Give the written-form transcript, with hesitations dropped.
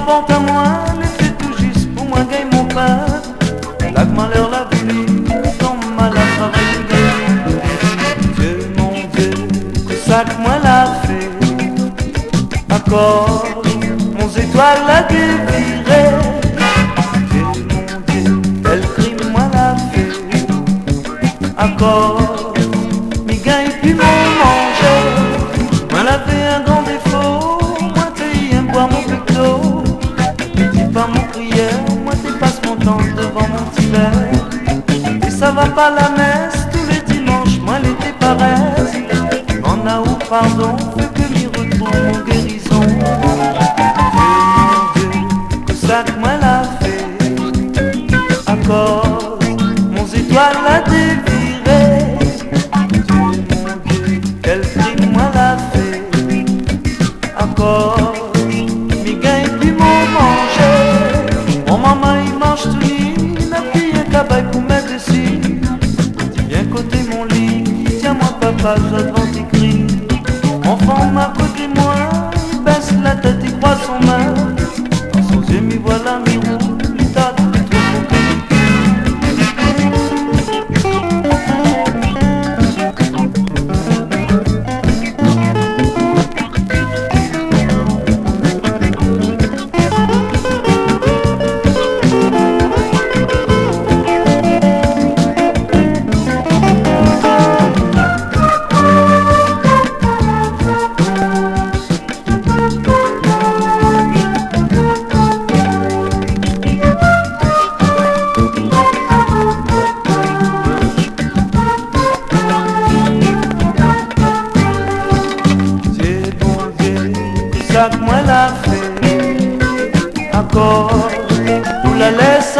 bon à moi, l'était tout juste pour moi gagner mon pain. La malheur l'a voulu, comme mal à travailler gagner. Dieu, mon Dieu, que ça que moi l'a fait. Encore, mon étoile l'a déviré. Dieu, mon Dieu, quel crime moi l'a fait. Encore, mi gagne plus mon manger. Moi l'a fait un grand défaut. Moi t'ai aime boire mon pecto. Dis pas mon prière, moi t'es passe mon temps devant mon petit verre. Et ça va pas la messe tous les dimanches, moi l'été paresse. On a ou pardon, fait que m'y retrouve mon guérison. Dieu, mon Dieu, que ça que moi l'a fait. Encore, mon étoile l'a déviré. Dieu, mon Dieu, quel crime moi l'a fait. Encore, mi gagne plus mon manger. Mon maman il mange tout nu, n'a plus un cabaye pour mettre dessus. Viens côté mon lit, tiens-moi papa, je devant t'écrire. Enfant m'a côté moi, il baisse la tête, il croise son main. Dans son yeux, m'y voilà, m'y roule, il tâte, il trouve mon cœur. Ça que moi l'a fait. Encore, nous la laisse à